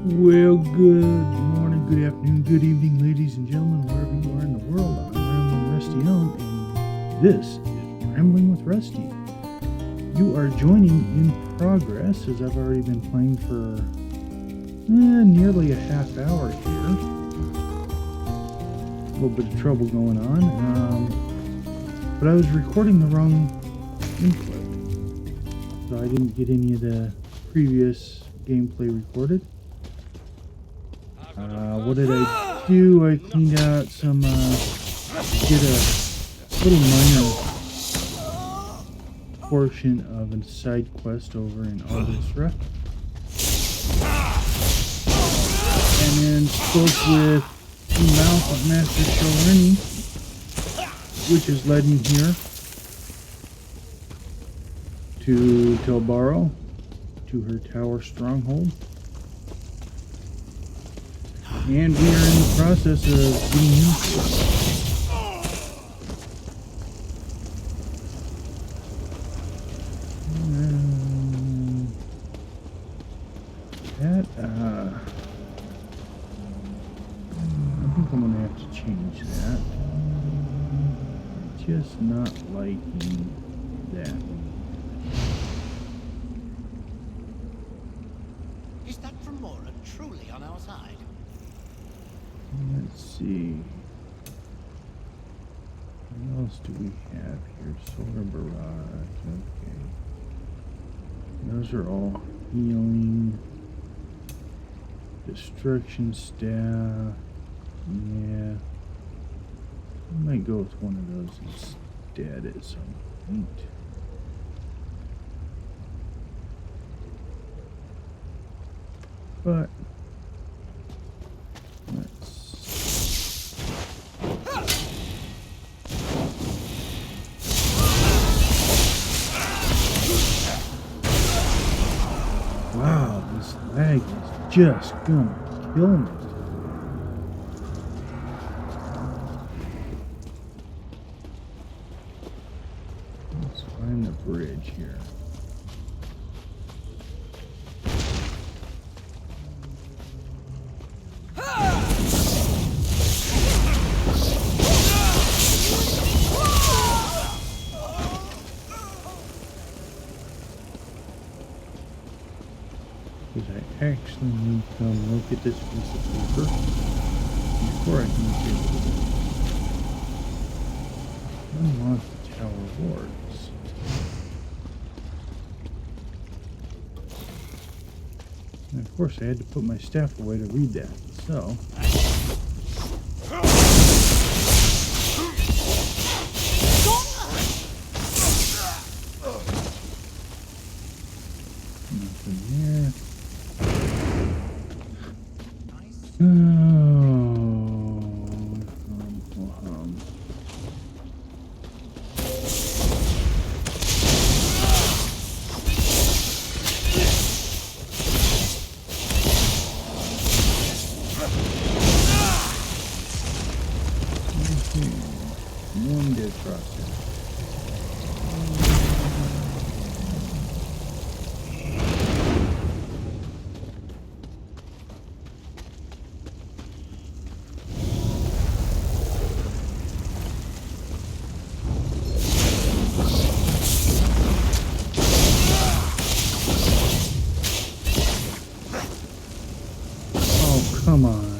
Well, good morning, good afternoon, good evening, ladies and gentlemen, wherever you are in the world. I'm Rambling Rusty Elm, and this is Rambling with Rusty. You are joining in progress, as I've already been playing for nearly a half hour here. A little bit of trouble going on, but I was recording the wrong input, so I didn't get any of the previous gameplay recorded. What did I do? I cleaned out some, did a little minor portion of a side quest over in Ald Isra. And then spoke with the mouth of Master Telvanni, which has led me here to Telbaro, to her tower stronghold. And we are in the process of getting into it. I think I'm going to have to change that. Just not liking that. Is that from Mora truly on our side? Let's see. What else do we have here? Solar barrage. Okay. Those are all healing. Destruction staff. Yeah. I might go with one of those instead at some point. But wow, this lag is just gonna kill me. Let's find the bridge here. I actually need to come look at this piece of paper before I can do it. Unlock the tower wards. And of course I had to put my staff away to read that, so nothing there. One dead crosshair. Oh, come on.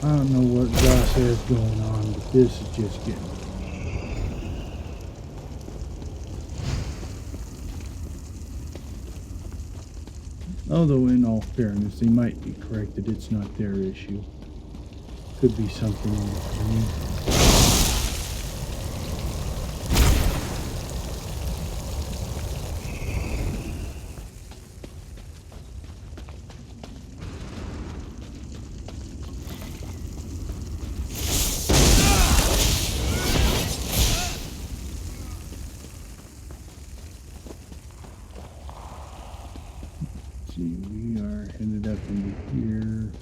I don't know what Josh has going on, but this is just getting... Although in all fairness, they might be correct that it's not their issue. Could be something in between. We are headed up into here.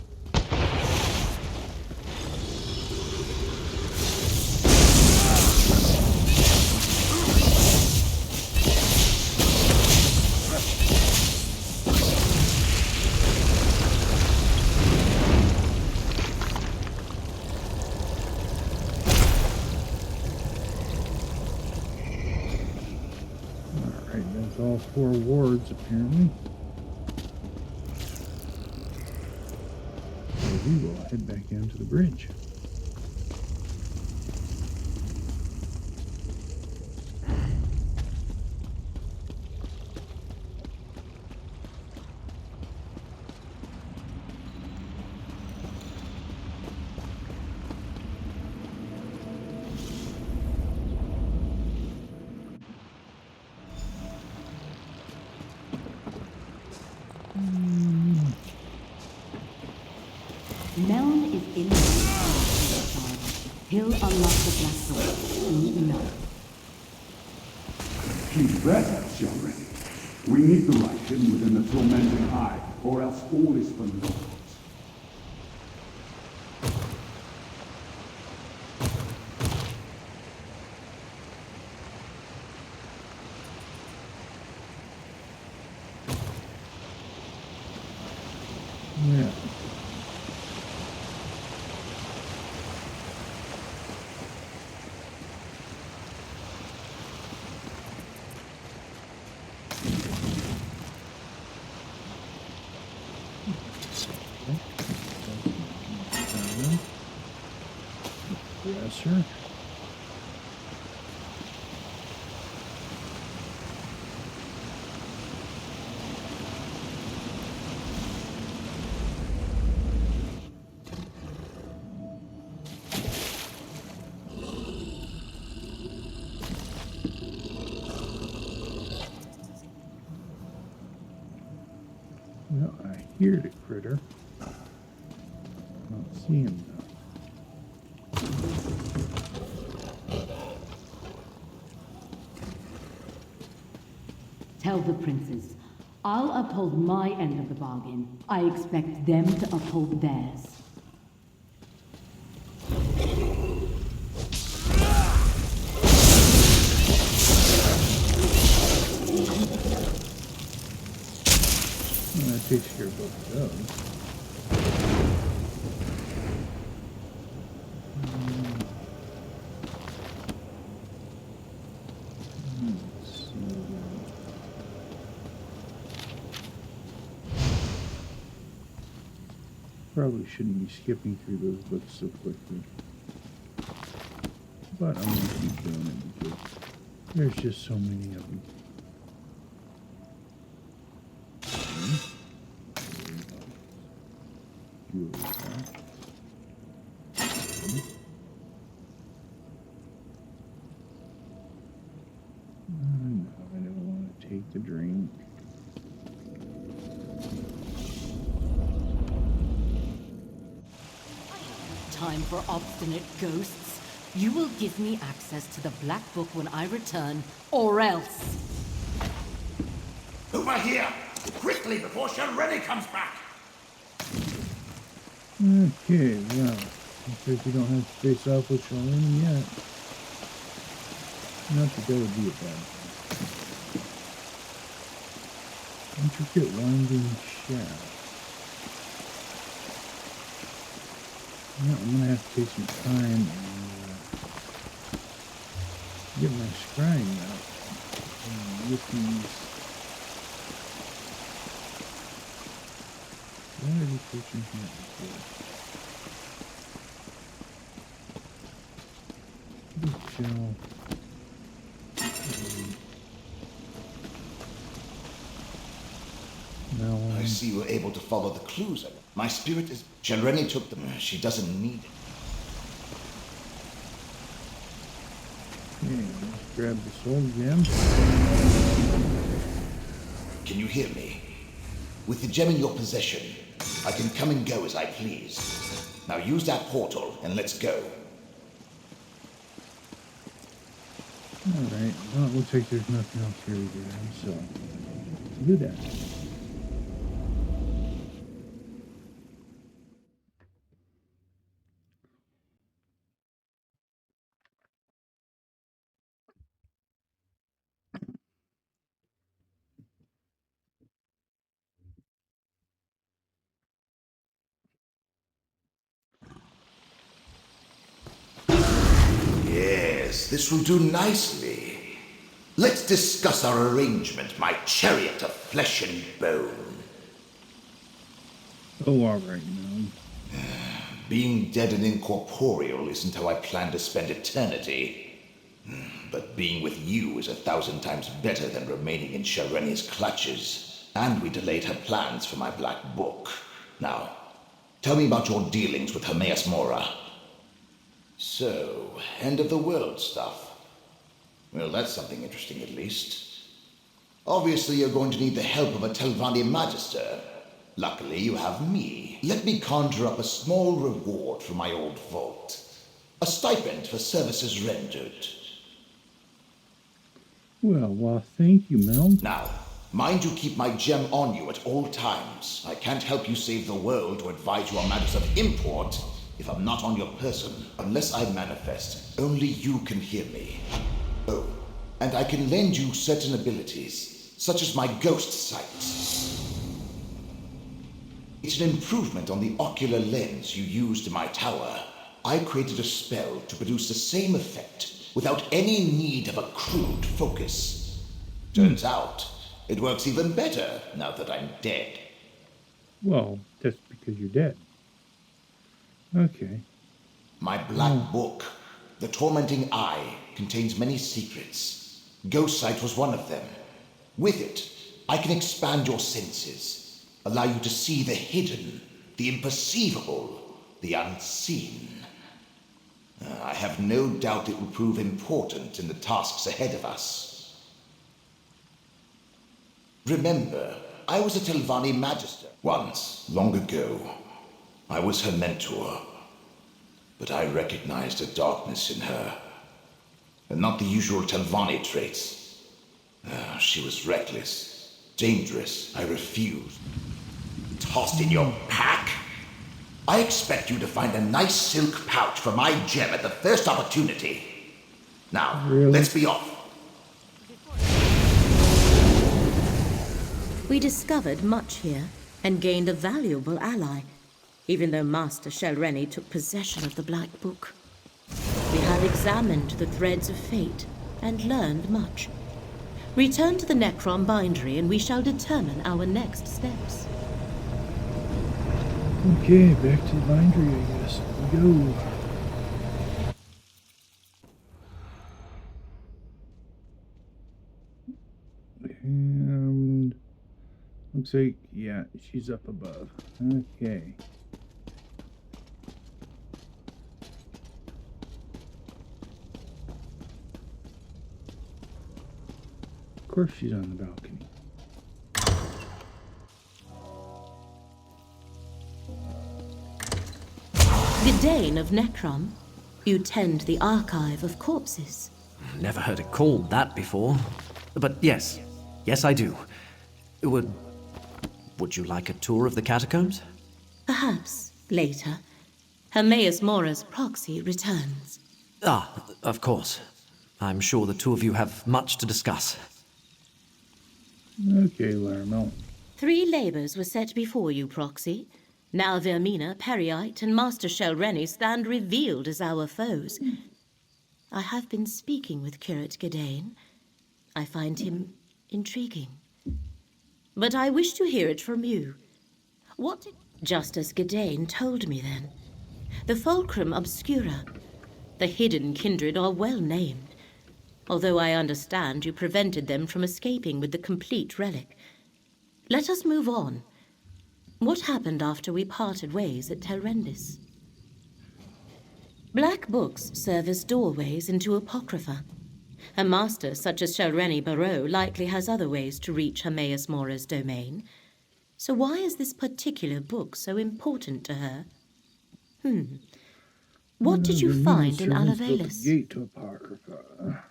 all 4 wards, apparently. So we will head back down to the bridge. Melon is in the He'll unlock the black door. No. Please rest, children. We need the light hidden within the tormenting eye, or else all is for naught. Yeah. Dresser. Well, I hear the critter. I don't see him though. Tell the princes, I'll uphold my end of the bargain. I expect them to uphold theirs. Well, that takes care of both of those. Let's see. Probably shouldn't be skipping through those books so quickly. But I'm going to keep doing it because there's just so many of them. No, I don't want to take the drink. Time for obstinate ghosts. You will give me access to the Black Book when I return, or else. Over here! Quickly, before Shalreni comes back! Okay, well, looks like we don't have to face off with Shalreni yet. Not that that would be a bad thing. Intricate winding shaft. Yeah, I'm gonna have to take some time and get my scrying out with these. Why are we pushing here before? Good shell. I see you were able to follow the clues. My spirit is... Shalreni took them. She doesn't need it. Okay, let's grab the soul gem. Can you hear me? With the gem in your possession, I can come and go as I please. Now use that portal and let's go. Alright, well, it looks like there's nothing else here to grab, so let's do that. Yes, this will do nicely. Let's discuss our arrangement, my chariot of flesh and bone. Oh, all right, Mel. Being dead and incorporeal isn't how I plan to spend eternity. But being with you is 1,000 times better than remaining in Shareni's clutches. And we delayed her plans for my black book. Now, tell me about your dealings with Hermeous Mora. So, end of the world stuff. Well, that's something interesting at least. Obviously, you're going to need the help of a Telvanni Magister. Luckily, you have me. Let me conjure up a small reward for my old vault. A stipend for services rendered. Well, thank you, Mel. Now, mind you keep my gem on you at all times. I can't help you save the world or advise you on matters of import if I'm not on your person. Unless I manifest, only you can hear me. Oh, and I can lend you certain abilities, such as my ghost sight. It's an improvement on the ocular lens you used in my tower. I created a spell to produce the same effect without any need of a crude focus. Turns out, it works even better now that I'm dead. Well, that's because you're dead. Okay. My black book, The Tormenting Eye, contains many secrets. Ghost sight was one of them. With it, I can expand your senses, allow you to see the hidden, the imperceivable, the unseen. I have no doubt it will prove important in the tasks ahead of us. Remember, I was a Telvanni Magister. Once, long ago, I was her mentor. But I recognized a darkness in her. And not the usual Telvanni traits. She was reckless, dangerous. I refused. Tossed in your pack? I expect you to find a nice silk pouch for my gem at the first opportunity. Now, let's be off. We discovered much here and gained a valuable ally, even though Master Shelreni took possession of the Black Book. We have examined the threads of fate and learned much. Return to the Necron Bindery and we shall determine our next steps. Okay, back to the bindery, I guess. Here we go. And looks like, yeah, she's up above. Okay. Of course she's on the balcony. Gedane of Necrom, you tend the archive of corpses. Never heard it called that before. But yes, I do. Would you like a tour of the catacombs? Perhaps later. Hermeous Mora's proxy returns. Ah, of course. I'm sure the two of you have much to discuss. Okay, Laramel. 3 labors were set before you, proxy. Now Vermina, Periite, and Master Shelreni stand revealed as our foes. I have been speaking with Curate Gedane. I find him intriguing. But I wish to hear it from you. What did Justice Gedane told me then? The Fulcrum Obscura. The hidden kindred are well named, although I understand you prevented them from escaping with the complete relic. Let us move on. What happened after we parted ways at Telrendis? Black books serve as doorways into Apocrypha. A master such as Shelreni Barrow likely has other ways to reach Hermeous Mora's domain. So why is this particular book so important to her? What did you find in Alavelis? Gate to Apocrypha.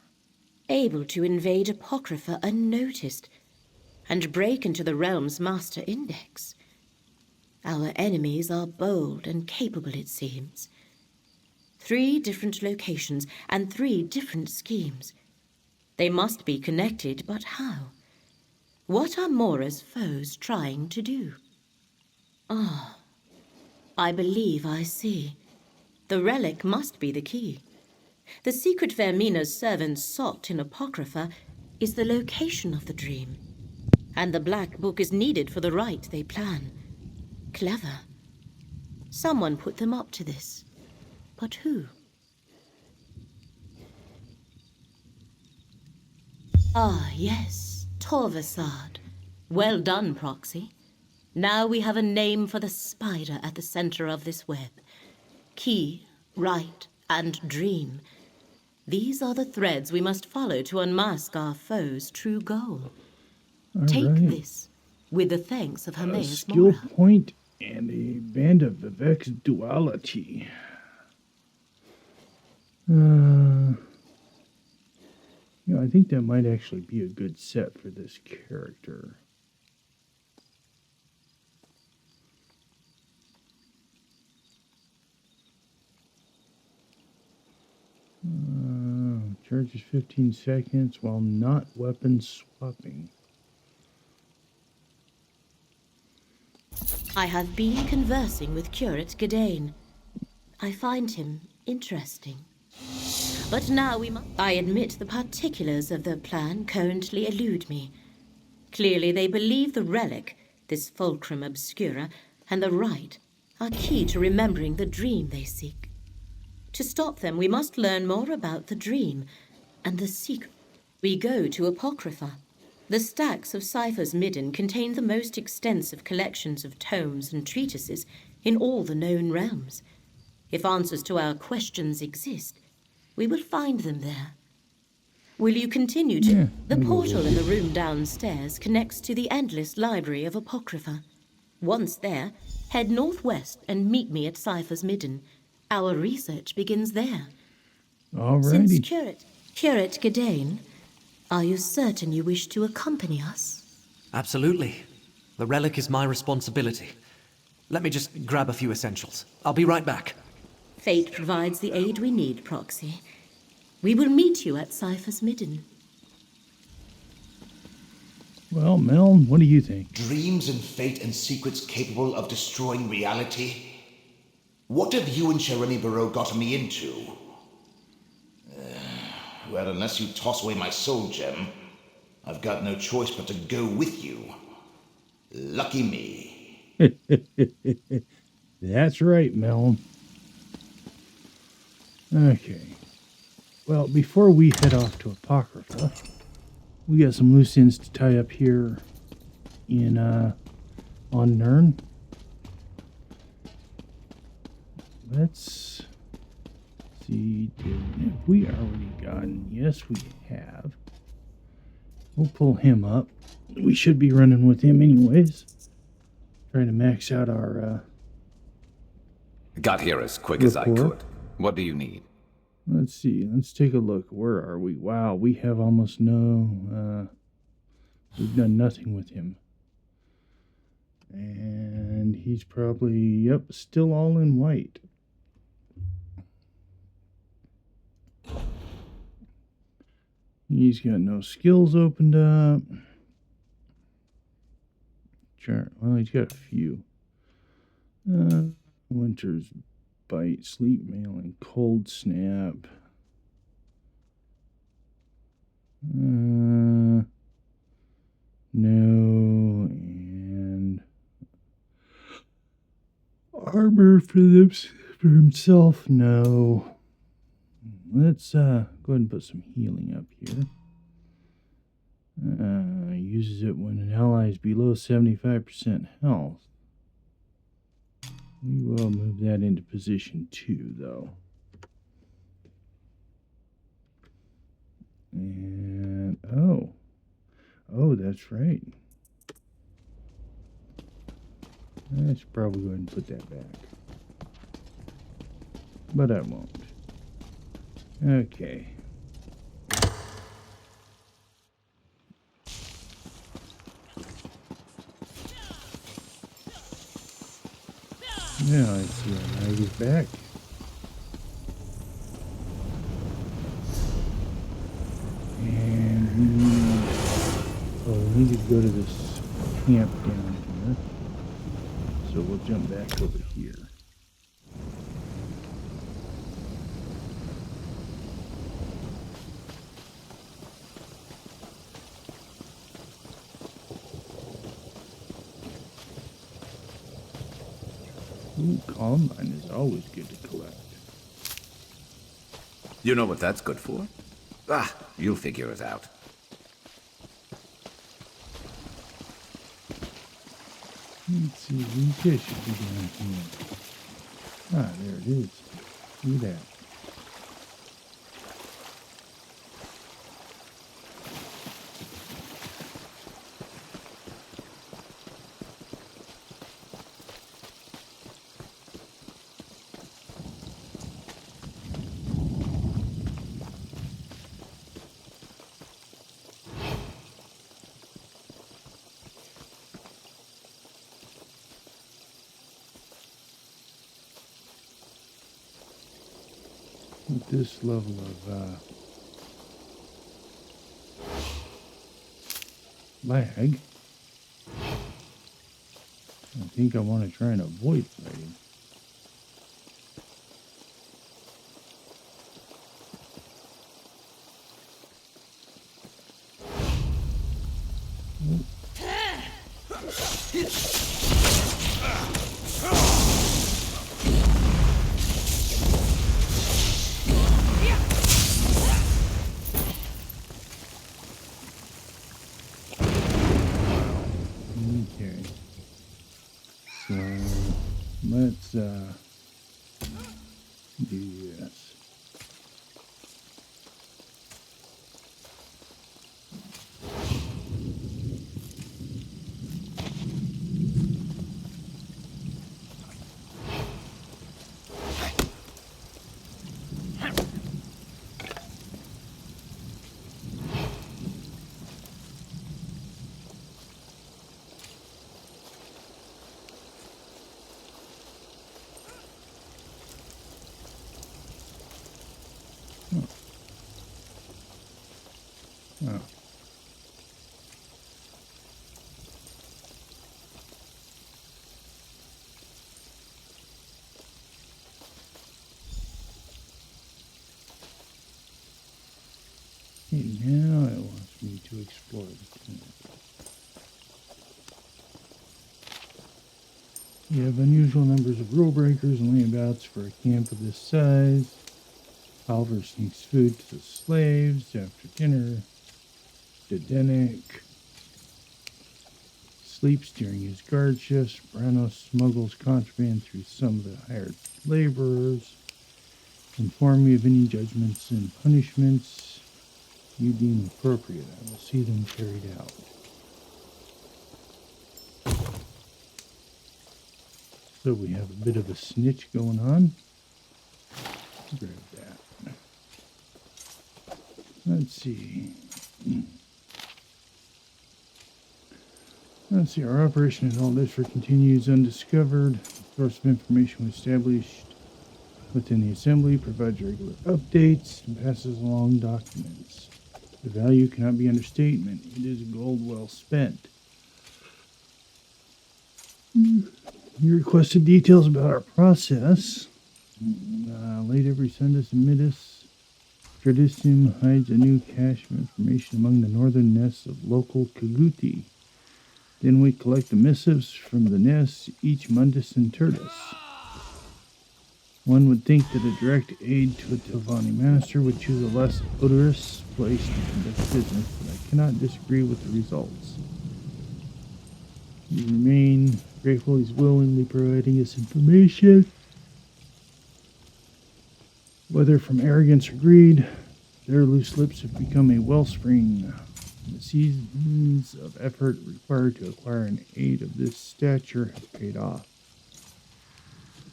Able to invade Apocrypha unnoticed and break into the realm's master index. Our enemies are bold and capable, it seems. 3 different locations and 3 different schemes. They must be connected, but how? What are Mora's foes trying to do? I believe I see. The relic must be the key. The secret Vermina's servants sought in Apocrypha is the location of the dream. And the Black Book is needed for the rite they plan. Clever. Someone put them up to this. But who? Ah, yes. Torvasad. Well done, Proxy. Now we have a name for the spider at the center of this web. Key, rite, and dream. These are the threads we must follow to unmask our foe's true goal. Take this, with the thanks of Hermeous Mora. A skill point and a band of Vivek's duality. I think that might actually be a good set for this character. Charges 15 seconds while not weapon swapping. I have been conversing with Curate Gadain. I find him interesting. But now I admit the particulars of the plan currently elude me. Clearly they believe the relic, this fulcrum obscura, and the rite are key to remembering the dream they seek. To stop them, we must learn more about the dream and the secret. We go to Apocrypha. The stacks of Cypher's Midden contain the most extensive collections of tomes and treatises in all the known realms. If answers to our questions exist, we will find them there. Will you continue to... Yeah, the portal in the room downstairs connects to the endless library of Apocrypha. Once there, head northwest and meet me at Cypher's Midden. Our research begins there. Alrighty. Since Curate Gadain, are you certain you wish to accompany us? Absolutely. The relic is my responsibility. Let me just grab a few essentials. I'll be right back. Fate provides the aid we need, Proxy. We will meet you at Cypher's Midden. Well, Mel, what do you think? Dreams and fate and secrets capable of destroying reality? What have you and Shareni Barrow got me into? Well, unless you toss away my soul gem, I've got no choice but to go with you. Lucky me. That's right, Mel. Okay. Well, before we head off to Apocrypha, we got some loose ends to tie up here in on Nirn. Let's see. Have we already gotten? Yes, we have. We'll pull him up. We should be running with him anyways. Trying to max out our Got here as quick as I rapport. could. What do you need? Let's see. Let's take a look. Where are we? Wow, we have almost no... we've done nothing with him. And he's probably, yep, still all in white. He's got no skills opened up. Sure. Well, he's got a few. Winter's Bite, Sleep Mail, and Cold Snap. No, and armor for himself. No. Let's go ahead and put some healing up here. Uses it when an ally is below 75% health. We will move that into position 2, though. And, oh, that's right. I should probably go ahead and put that back. But I won't. Okay. Now I see how I get back. And we need to go to this camp down here. So we'll jump back over here. Ooh, columbine is always good to collect. You know what that's good for? Ah, you'll figure it out. Let's see, these fish should be down here. Ah, there it is. Look at that. With this level of lag, I think I want to try and avoid fighting. Okay. So let's do this. Oh. Okay, now it wants me to explore the camp. We have unusual numbers of rule breakers and layabouts for a camp of this size. Oliver sneaks food to the slaves after dinner. Dedenic sleeps during his guard shifts. Brano smuggles contraband through some of the hired laborers. Inform me of any judgments and punishments you deem appropriate. I will see them carried out. So we have a bit of a snitch going on. Grab that. Let's see. Our operation at Ald Isra continues undiscovered. The source of information was established within the assembly, provides regular updates, and passes along documents. The value cannot be understatement. It is gold well spent. You requested details about our process. Late every Sunday, Midas Tradisim hides a new cache of information among the northern nests of local Kaguti. Then we collect the missives from the nests each Mundus and Tertus. One would think that a direct aid to a Telvanni master would choose a less odorous place to conduct business, but I cannot disagree with the results. We remain grateful he's willingly providing us information. Whether from arrogance or greed, their loose lips have become a wellspring. The seasons of effort required to acquire an aid of this stature have paid off.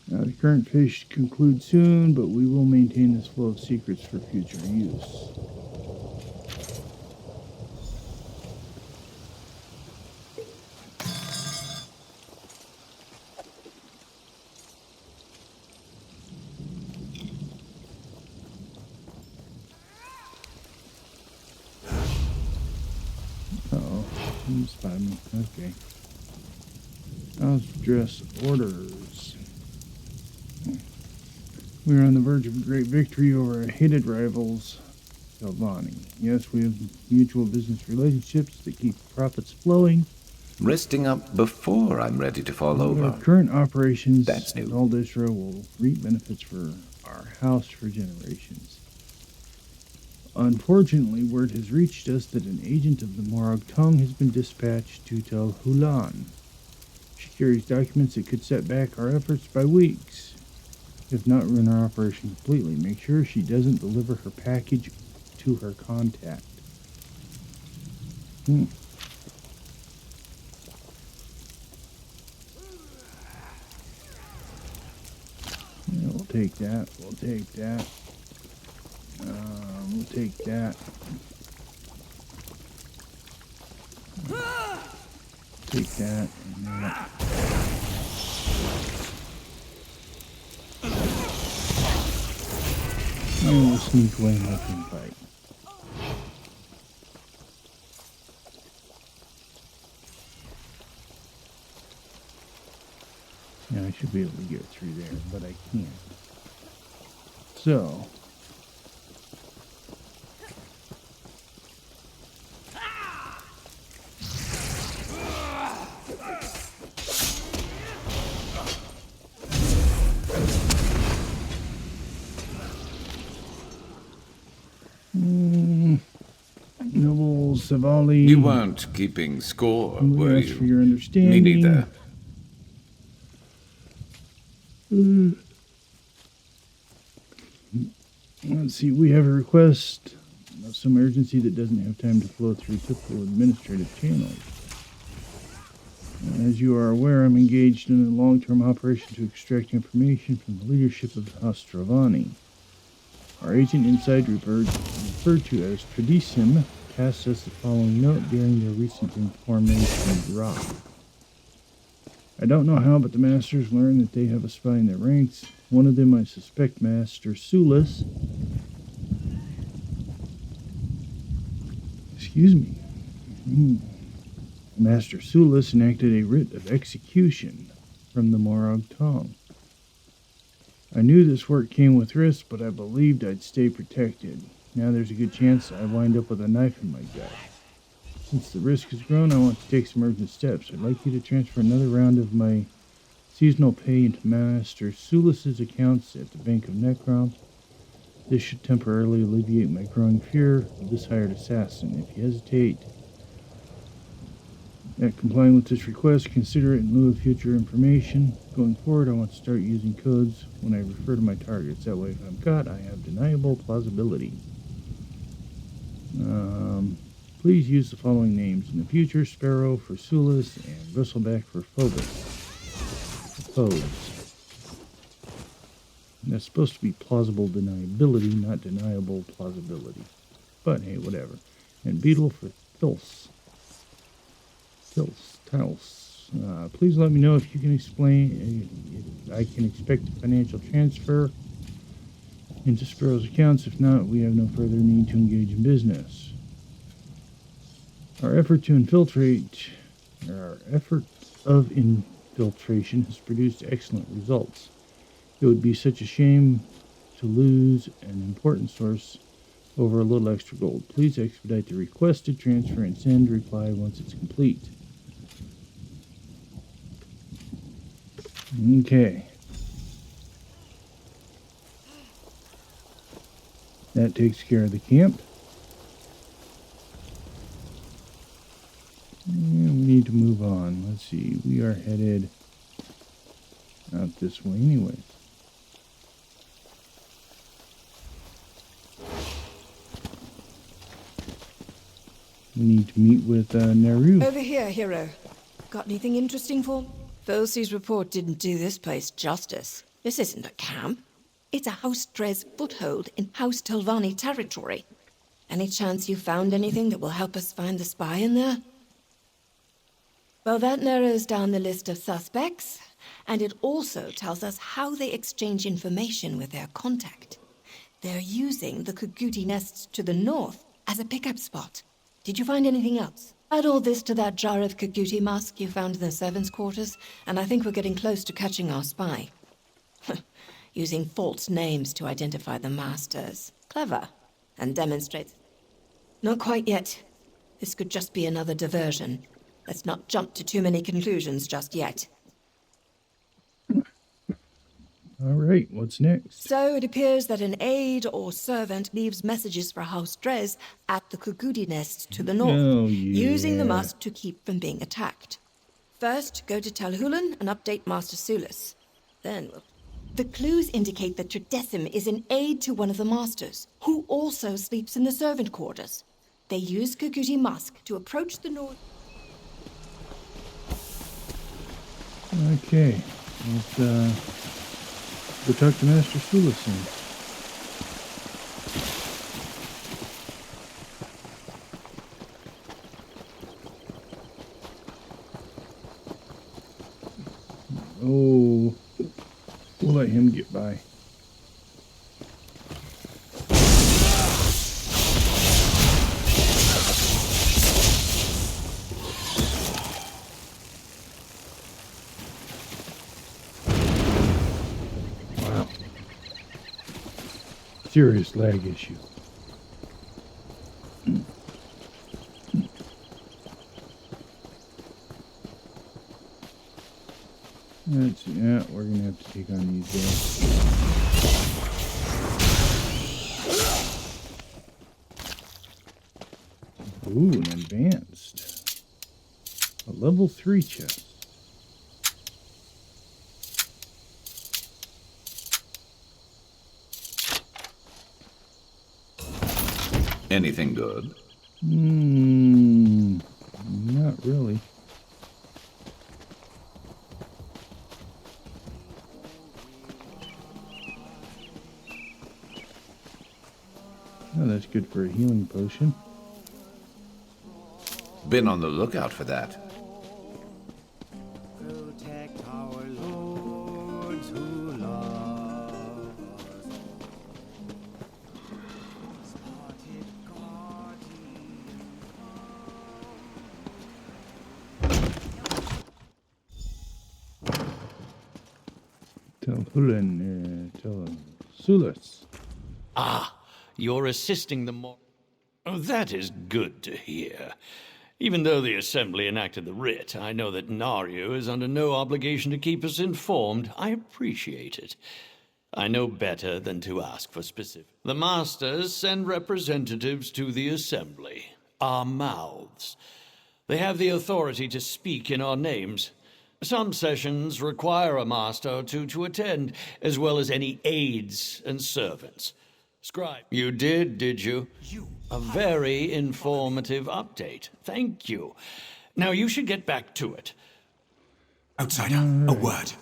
Now, the current fish conclude soon, but we will maintain this flow of secrets for future use. Uh-oh, you spotted me. Okay. House dress orders. We are on the verge of a great victory over our hated rivals, Telvanni. Yes, we have mutual business relationships that keep profits flowing, Resting up before I'm ready to fall Our over. current operations That's new. at Ald Isra will reap benefits for our house for generations. Unfortunately, word has reached us that an agent of the Morag tongue has been dispatched to Tel Hulan. She carries documents that could set back our efforts by weeks, if not ruin our operation completely. Make sure she doesn't deliver her package to her contact. Yeah, we'll take that. We'll take that. We'll take that. Take that and that. And we'll sneak away and let them fight. Yeah, I should be able to get through there, but I can't. So... Noble Savali. You weren't keeping score, were Ask you? for your understanding. Me neither. Let's see, we have a request of some urgency that doesn't have time to flow through typical administrative channels. As you are aware, I'm engaged in a long-term operation to extract information from the leadership of House Telvanni. Our agent inside, referred to as Tradisim, passed us the following note during their recent information drop. I don't know how, but the Masters learned that they have a spy in their ranks. One of them, I suspect, Master Sulis. Excuse me. Master Sulis enacted a writ of execution from the Morag tongue. I knew this work came with risk, but I believed I'd stay protected. Now there's a good chance I wind up with a knife in my gut. Since the risk has grown, I want to take some urgent steps. I'd like you to transfer another round of my seasonal pay into Master Sulis' accounts at the Bank of Necrom. This should temporarily alleviate my growing fear of this hired assassin. If you hesitate at complying with this request, consider it in lieu of future information. Going forward, I want to start using codes when I refer to my targets. That way, if I'm caught, I have deniable plausibility. Please use the following names in the future: Sparrow for Sulis and Bristleback for Phobos. That's supposed to be plausible deniability, not deniable plausibility. But hey, whatever. And Beetle for Thils. Please let me know if you can explain. I can expect a financial transfer into Sparrow's accounts. If not, we have no further need to engage in business. Our effort of infiltration has produced excellent results. It would be such a shame to lose an important source over a little extra gold. Please expedite the requested transfer and send reply once it's complete. Okay. That takes care of the camp. And we need to move on. Let's see. We are headed out this way anyway. We need to meet with Neru. Over here, hero. Got anything interesting for? Felsi's report didn't do this place justice. This isn't a camp. It's a House Dres foothold in House Telvanni territory. Any chance you found anything that will help us find the spy in there? Well, that narrows down the list of suspects, and it also tells us how they exchange information with their contact. They're using the Kuguti nests to the north as a pickup spot. Did you find anything else? Add all this to that jar of Kuguti musk you found in the servants' quarters, and I think we're getting close to catching our spy. Using false names to identify the masters. Clever. And demonstrates... Not quite yet. This could just be another diversion. Let's not jump to too many conclusions just yet. All right, what's next? So it appears that an aide or servant leaves messages for House Dres at the Kugudi nest to the north, Oh, yeah. using the must to keep from being attacked. First, go to Telhulan and update Master Sulis. Then, the clues indicate that Tredessim is an aide to one of the masters, who also sleeps in the servant quarters. They use Kugudi Musk to approach the north. Okay, let's go talk to Master Sulison. Oh, we'll let him get by. Wow. Serious lag issue. Let's see. Yeah, we're gonna have to take on these guys. Ooh, an advanced. A level 3 chest. Anything good? Not really. Oh, that's good for a healing potion. Been on the lookout for that. Protect our lords who love us. Spotted Telhulan, Sulis. Ah, you're assisting the Oh, that is good to hear. Even though the Assembly enacted the writ, I know that Nario is under no obligation to keep us informed. I appreciate it. I know better than to ask for specifics. The Masters send representatives to the Assembly, our mouths. They have the authority to speak in our names. Some sessions require a Master or two to attend, as well as any aides and servants. Scribe, you did you? A very informative update. Thank you. Now you should get back to it. Outsider, a word.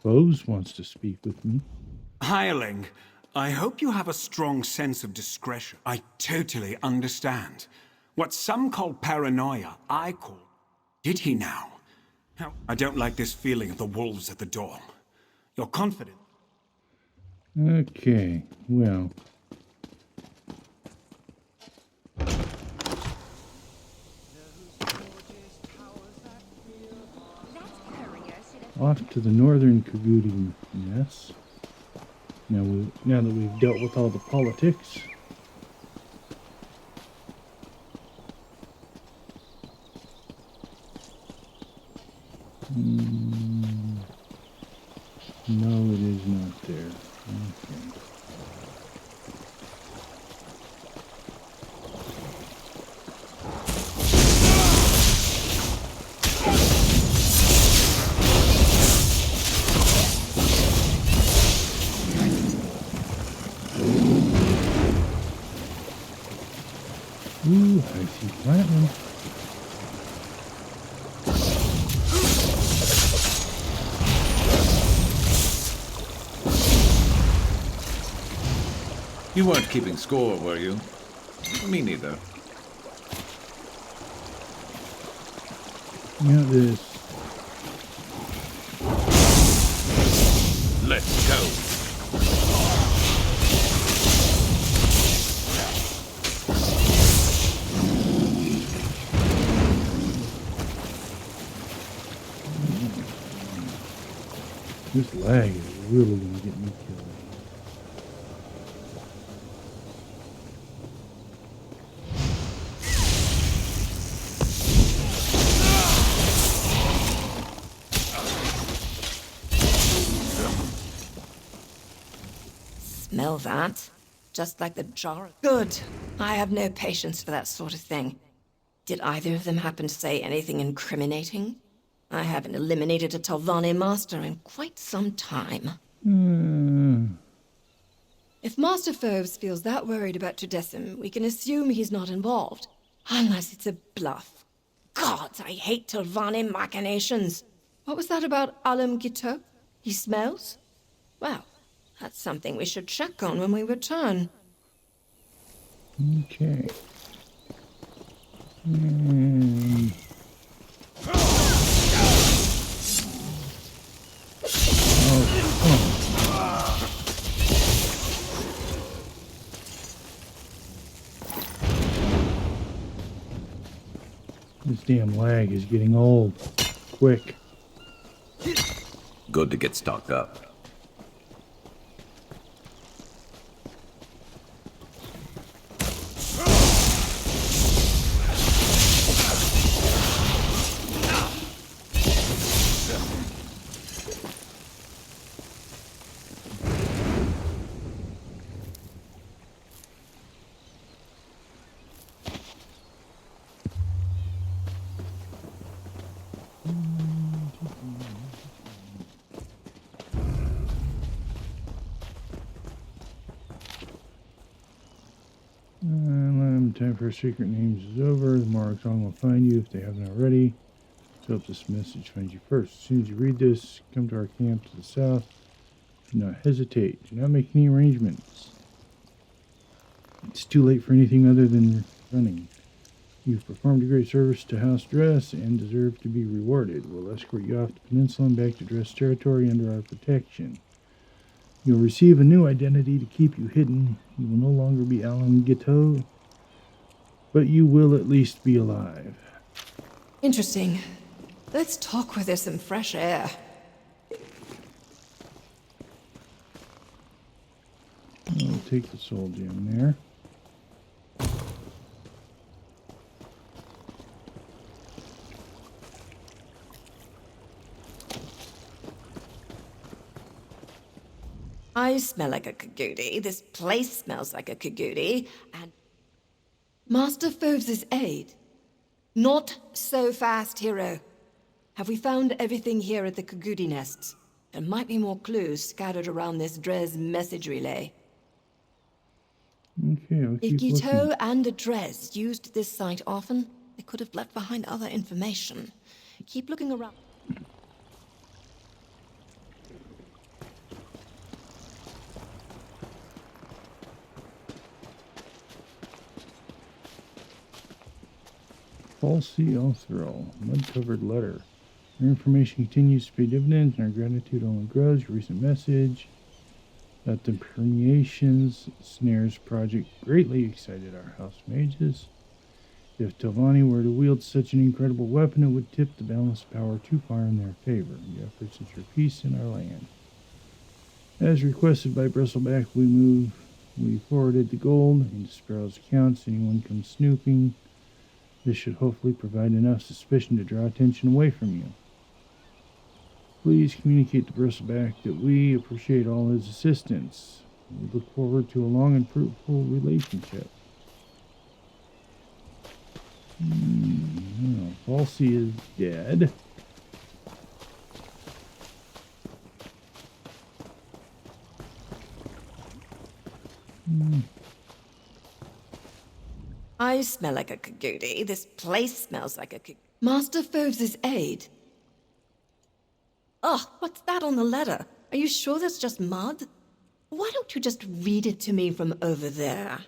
Bose wants to speak with me. Hireling, I hope you have a strong sense of discretion. I totally understand. What some call paranoia, I call... Did he now? How? I don't like this feeling of the wolves at the door. You're confident. Okay, well. Off to the northern Kugudi nest. Now that we've dealt with all the politics. No, it is not there. Okay. Ooh, I see platinum. You weren't keeping score, were you? Me neither. Now this. Let's go. This lag is really gonna get me killed. Smell that? Just like the jar. Good. I have no patience for that sort of thing. Did either of them happen to say anything incriminating? I haven't eliminated a Telvanni master in quite some time. If Master Foves feels that worried about Tudecim, we can assume he's not involved. Unless it's a bluff. God, I hate Telvanni machinations. What was that about Alam Gito? He smells? Well, that's something we should check on when we return. Okay. This damn lag is getting old. Quick. Good to get stocked up. Time for secret names is over. The Morrowind song will find you if they haven't already. So hope this message finds you first. As soon as you read this, come to our camp to the south. Do not hesitate. Do not make any arrangements. It's too late for anything other than running. You've performed a great service to House Dress and deserve to be rewarded. We'll escort you off the peninsula and back to Dress territory under our protection. You'll receive a new identity to keep you hidden. You will no longer be Alan Gito, but you will at least be alive. Interesting. Let's talk where there's some fresh air. I'll take the soul gem there. I smell like a Kagudi. This place smells like a Kagudi. And Master Foves' aid. Not so fast, hero. Have we found everything here at the Kagudi nests? There might be more clues scattered around this Dres message relay. Okay, I'll keep If Gito looking. and the Dres used this site often, they could have left behind other information. Keep looking around. Falsy Elthro, mud-covered letter. Your information continues to pay dividends, and our gratitude only grows. Your recent message about the Permeations Snares project greatly excited our house mages. If Telvanni were to wield such an incredible weapon, it would tip the balance of power too far in their favor. The efforts ensure peace in our land. As requested by Bristleback, we forwarded the gold into Sparrow's accounts. Anyone comes snooping, this should hopefully provide enough suspicion to draw attention away from you. Please communicate to Bristleback that we appreciate all his assistance. We look forward to a long and fruitful relationship. Falsy is dead. I smell like a Kagudi. This place smells like a Kagudi. Master Foves' aid. Ugh, what's that on the letter? Are you sure that's just mud? Why don't you just read it to me from over there?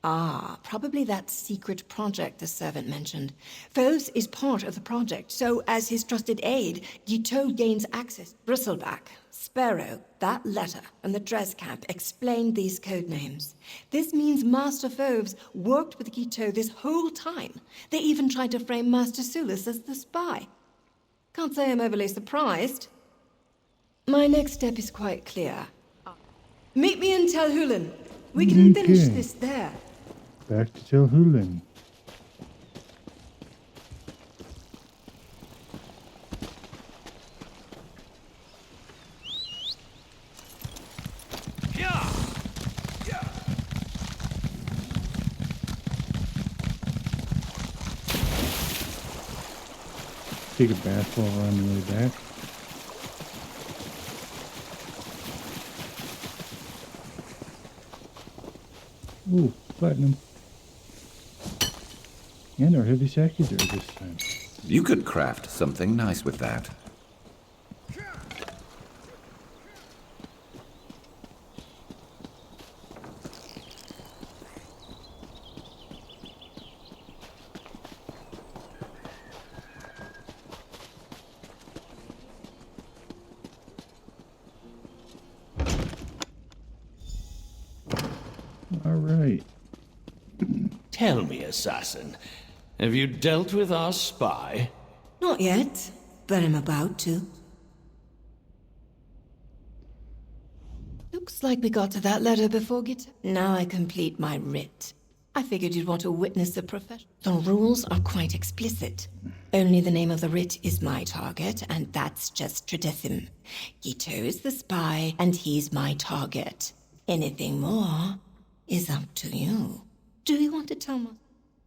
Ah, probably that secret project the servant mentioned. Foves is part of the project, so as his trusted aide, Gito gains access. Bristleback, Sparrow, that letter, and the Dres camp explained these code names. This means Master Foves worked with Gito this whole time. They even tried to frame Master Sulis as the spy. Can't say I'm overly surprised. My next step is quite clear. Meet me in Tel Hulen. We can finish this there. Back to Telhulen. Yeah! Take a bath while we're on the way back. Ooh, platinum. And our heavy sack is there this time. You could craft something nice with that. All right. Tell me, assassin, have you dealt with our spy? Not yet, but I'm about to. Looks like we got to that letter before Now I complete my writ. I figured you'd want to witness the profession. The rules are quite explicit. Only the name of the writ is my target, and that's just Tridethim. Gito is the spy, and he's my target. Anything more is up to you. Do you want to tell me?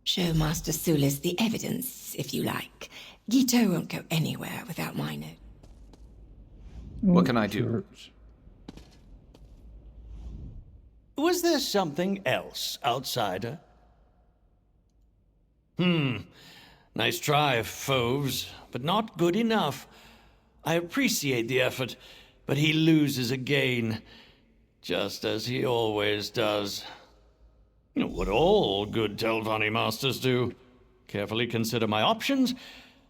Show Master Sulis the evidence, if you like. Gito won't go anywhere without my note. What can I do? Was there something else, outsider? Nice try, Foves, but not good enough. I appreciate the effort, but he loses again, just as he always does. What all good Telvanni masters do. Carefully consider my options,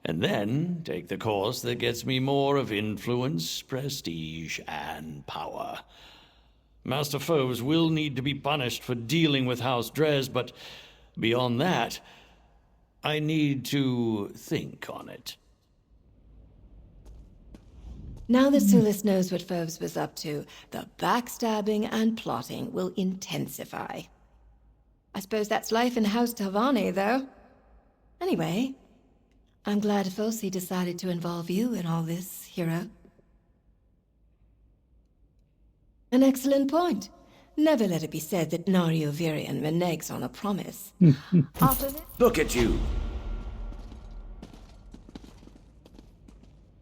and then take the course that gets me more of influence, prestige, and power. Master Foves will need to be punished for dealing with House Dres, but beyond that, I need to think on it. Now that Sulis knows what Foves was up to, the backstabbing and plotting will intensify. I suppose that's life in House Telvanni, though. Anyway, I'm glad Fosi decided to involve you in all this, hero. An excellent point. Never let it be said that Nario Virian reneges on a promise. After this... Look at you!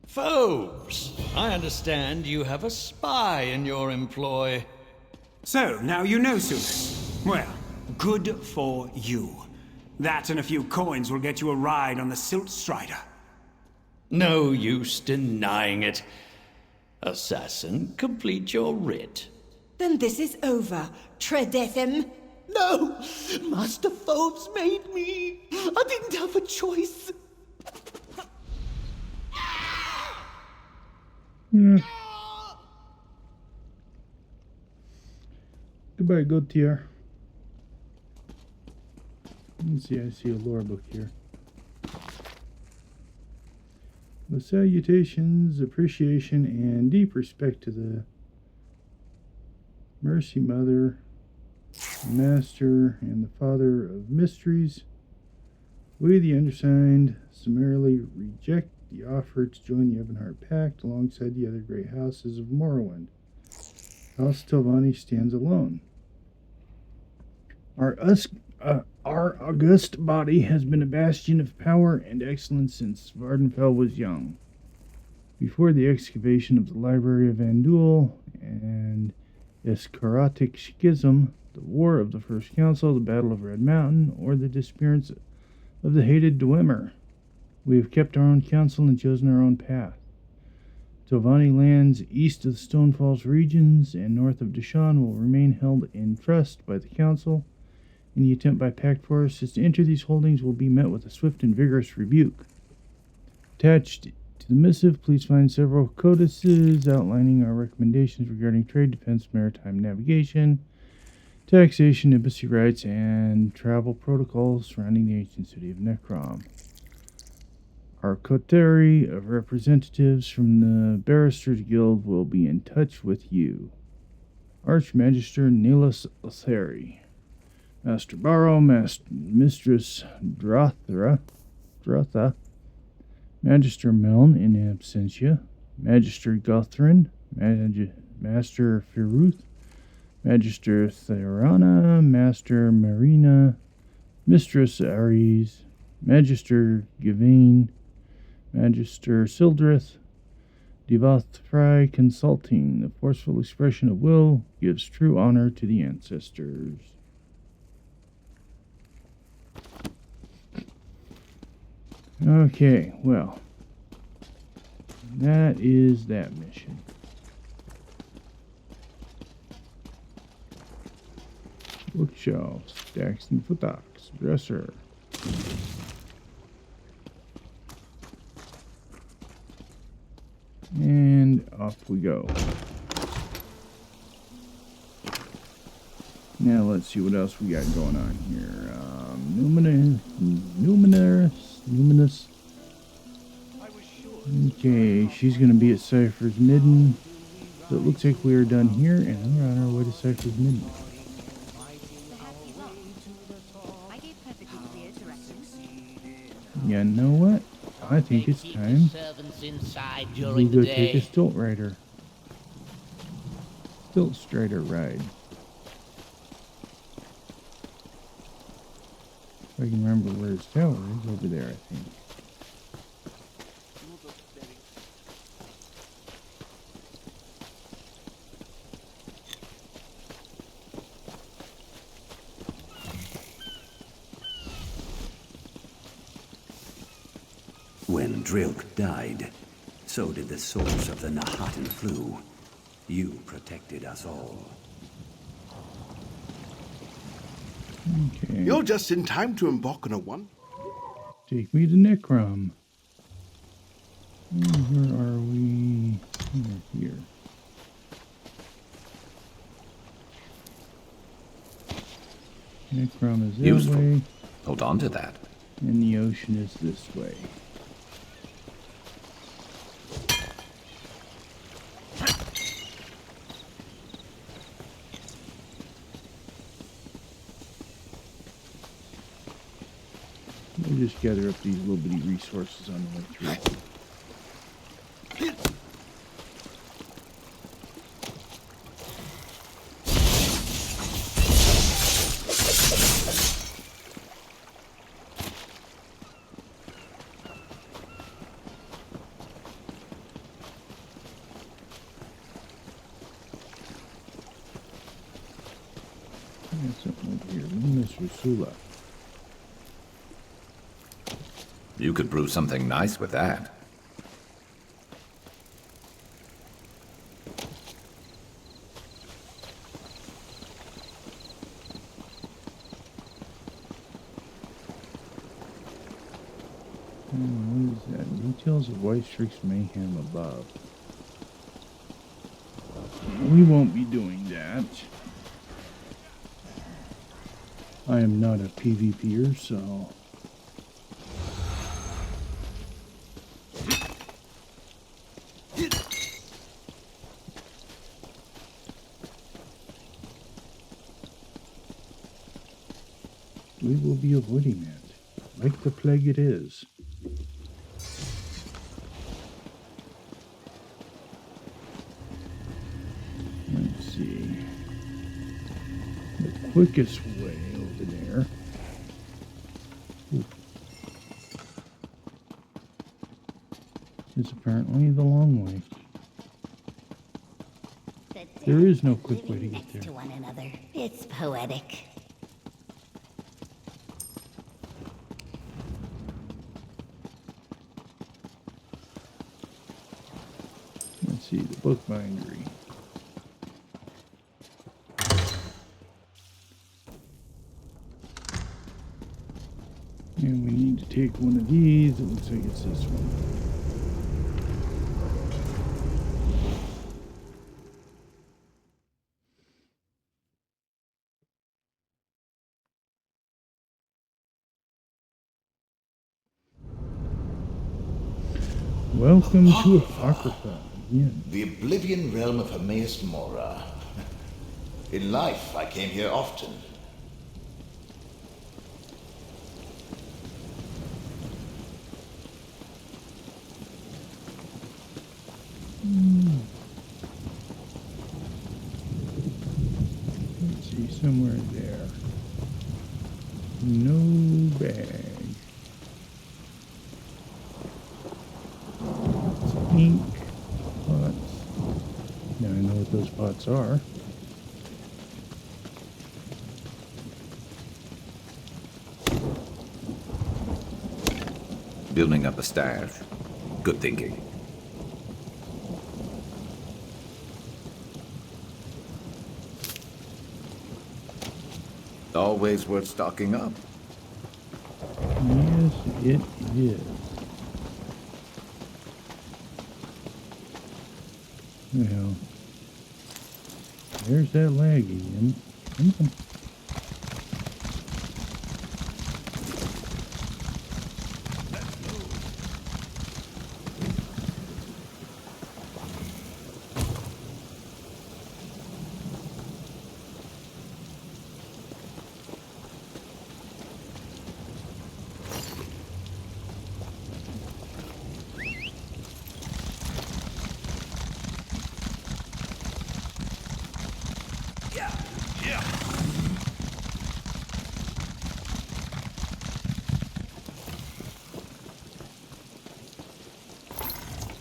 Foves, I understand you have a spy in your employ. So, now you know, Sulis. Well, good for you. That and a few coins will get you a ride on the Silt Strider. No use denying it. Assassin, complete your writ. Then this is over. Tridethim. No! Master Foves made me! I didn't have a choice! Goodbye, Gautier. Let's see, I see a lore book here. With salutations, appreciation, and deep respect to the Mercy Mother, Master, and the Father of Mysteries, we, the undersigned, summarily reject the offer to join the Ebonheart Pact alongside the other great houses of Morrowind. House Telvanni stands alone. Our august body has been a bastion of power and excellence since Vardenfell was young. Before the excavation of the Library of Andul and Escharotic Schism, the War of the First Council, the Battle of Red Mountain, or the disappearance of the hated Dwemer, we have kept our own counsel and chosen our own path. Telvanni lands east of the Stonefalls regions and north of Deshaun will remain held in trust by the Council. Any attempt by Pact forces to enter these holdings will be met with a swift and vigorous rebuke. Attached to the missive, please find several codices outlining our recommendations regarding trade, defense, maritime navigation, taxation, embassy rights, and travel protocols surrounding the ancient city of Necrom. Our coterie of representatives from the Barristers Guild will be in touch with you. Archmagister Nelis Otheri, Master Barrow, Mistress Drotha, Magister Meln in absentia, Magister Gothrin, Master Firuth, Magister Therana, Master Marina, Mistress Ares, Magister Gavain, Magister Sildreth, Devoth Fry Consulting. The forceful expression of will gives true honor to the ancestors. Okay, well, that is that mission. Bookshelf, stacks and futtocks, dresser. And off we go. Now let's see what else we got going on here. Numinous. Okay, she's going to be at Cypher's Midden. So it looks like we are done here, and we're on our way to Cypher's Midden. You know what? I think it's time we go take a Stilt Strider ride. If I can remember where his tower is, over there, I think. When Drilk died, so did the source of the Nahatan flu. You protected us all. Okay. You're just in time to embark on a one. Take me to Necrom. Where are we? We're here. Necrom is this way. Hold on to that. And the ocean is this way. We'll just gather up these little bitty resources on the way through. There's something over here. Miss Rusula. You could brew something nice with that. What is that? Details of White Streak's mayhem above. We won't be doing that. I am not a PvPer, so... we will be avoiding that, like the plague it is. Let's see. The quickest way over there. Is apparently the long way. There is no quick way to get there. To one another. It's poetic. Let's see, the book bindery. And we need to take one of these. It looks like it's this one. Welcome to Apocrypha. Again. The Oblivion realm of Hermeous Mora. In life, I came here often. Let's see, somewhere there. No bag. pots are. Building up a stash. Good thinking. Always worth stocking up. Yes, it is. Well, there's that lag again. Come on.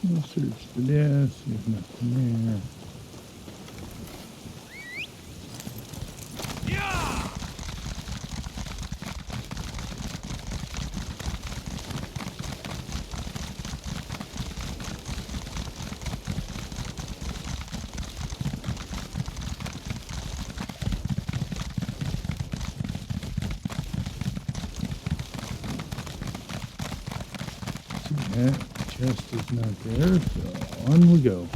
We'll search the desk, there's nothing there. That chest is not there, so on we go.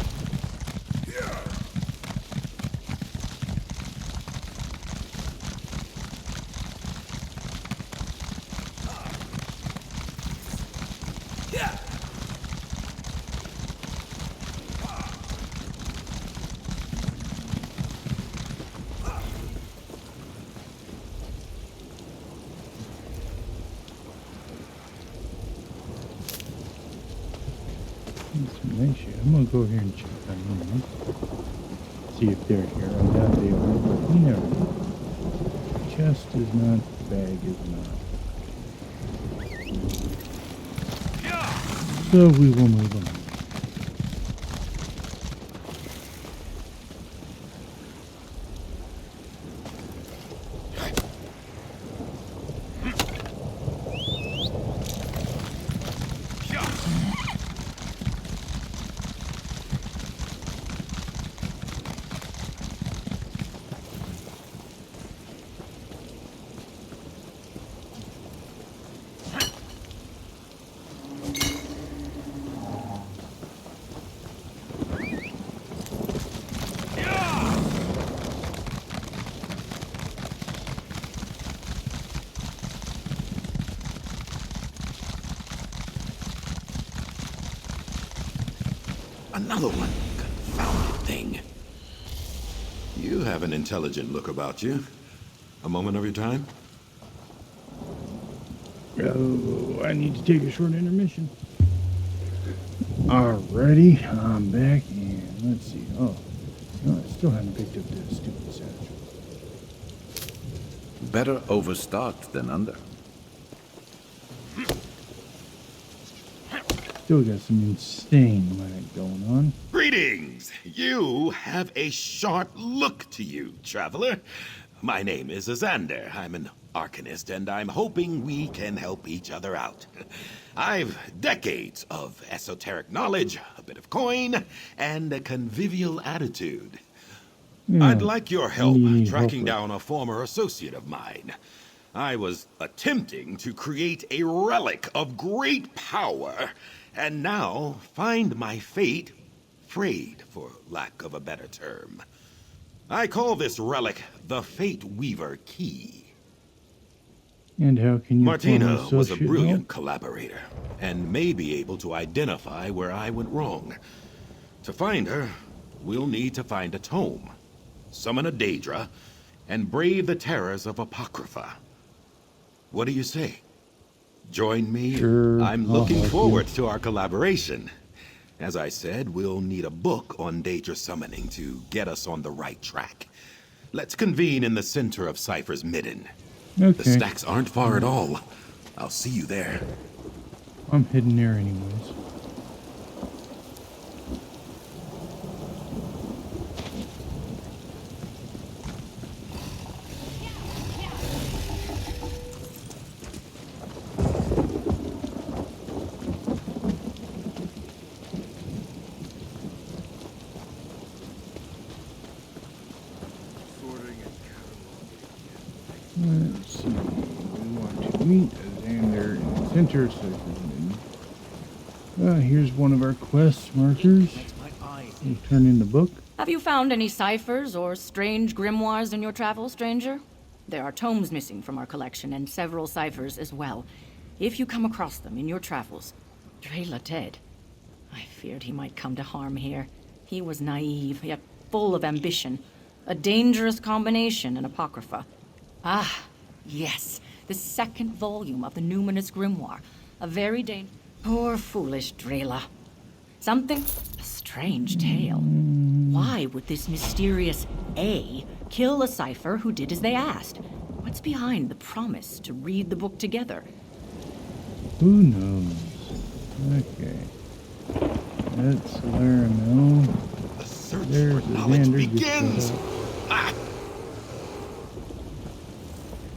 I'm gonna go here and check on them. See if they're here. I doubt they are, but you never know. The chest is not, the bag is not. So we will move on. Another one. Confounded thing. You have an intelligent look about you. A moment of your time? Oh, I need to take a short intermission. Alrighty, I'm back, and let's see. Oh, no, I still haven't picked up this stupid satchel. Better overstocked than under. Still got some insane lag going on. Greetings! You have a sharp look to you, traveler. My name is Azander. I'm an arcanist, and I'm hoping we can help each other out. I've decades of esoteric knowledge, a bit of coin, and a convivial attitude. I'd like your help tracking down a former associate of mine. I was attempting to create a relic of great power, and now find my fate frayed, for lack of a better term. I call this relic the Fate Weaver Key. And how can you Martina was a brilliant collaborator, and may be able to identify where I went wrong. To find her, we'll need to find a tome, summon a Daedra, and brave the terrors of Apocrypha. What do you say? Join me? Sure, I'm looking forward to our collaboration. As I said, we'll need a book on Daedra summoning to get us on the right track. Let's convene in the center of Cypher's Midden. Okay. The stacks aren't far at all. I'll see you there. I'm heading there anyways. Let's see. We want to meet Xander in the center. Here's one of our quest markers. We'll turn in the book. Have you found any ciphers or strange grimoires in your travels, stranger? There are tomes missing from our collection and several ciphers as well. If you come across them in your travels, Drela dead. I feared he might come to harm here. He was naive, yet full of ambition. A dangerous combination in Apocrypha. Ah, yes, the second volume of the Numinous Grimoire. A very Poor foolish Drela. A strange tale. Why would this mysterious A kill a cipher who did as they asked? What's behind the promise to read the book together? Who knows? Okay. Let's let her know. The search There's for knowledge Xander begins.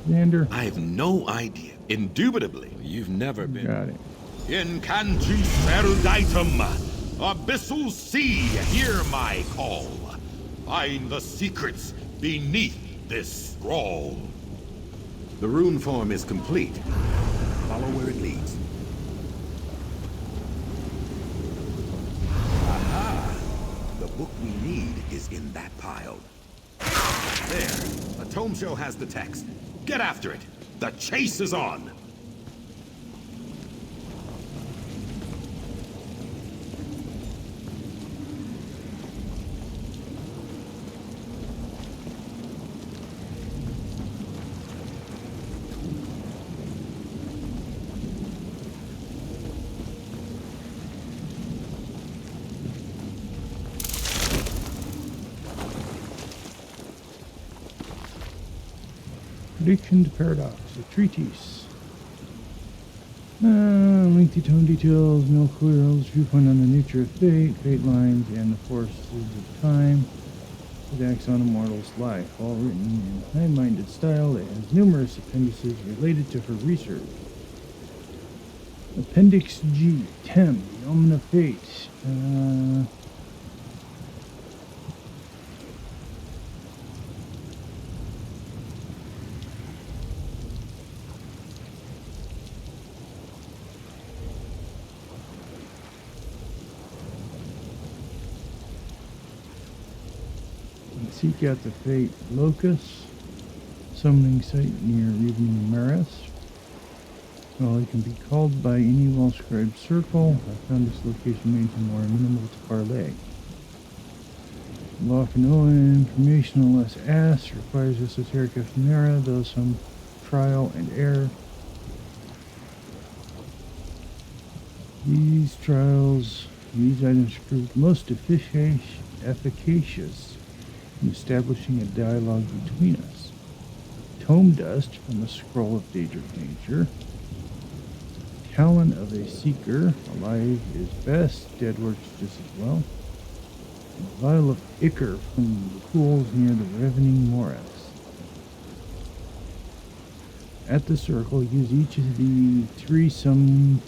Xander. I have no idea. Indubitably, you've never been. Got it. Incantris eruditum, abyssal sea, hear my call. Find the secrets beneath this scroll. The rune form is complete. Follow where it leads. Aha! The book we need is in that pile. There. A tome show has the text. Get after it. The chase is on. Prediction to Paradox, a treatise. Lengthy tone details, no clear viewpoint on the nature of fate, fate lines, and the forces of time. It acts on a mortal's life, all written in high-minded style that has numerous appendices related to her research. Appendix G, Tem, the Omen of Fate. Seek out the fate locus, summoning site near Evening Maris. Well, it can be called by any well-scribed circle. I found this location made more minimal to parlay. Law for no information unless asked requires esoteric ephemera, though some trial and error. These items proved most efficacious in establishing a dialogue between us. Tome dust from the scroll of Daedric nature. Talon of a seeker, alive is best, dead works just as well. A vial of ichor from the pools near the Ravening Moras. At the circle, use each of the three summoned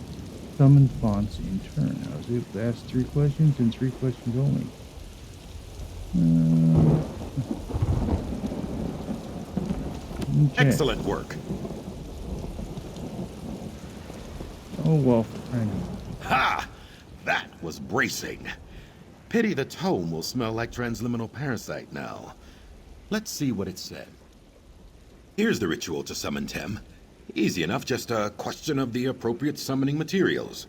fonts in turn. I was able to ask 3 questions and 3 questions only. Okay. Excellent work. Oh, well, I know. Ha! That was bracing. Pity the tome will smell like transliminal parasite now. Let's see what it said. Here's the ritual to summon Tem. Easy enough, just a question of the appropriate summoning materials.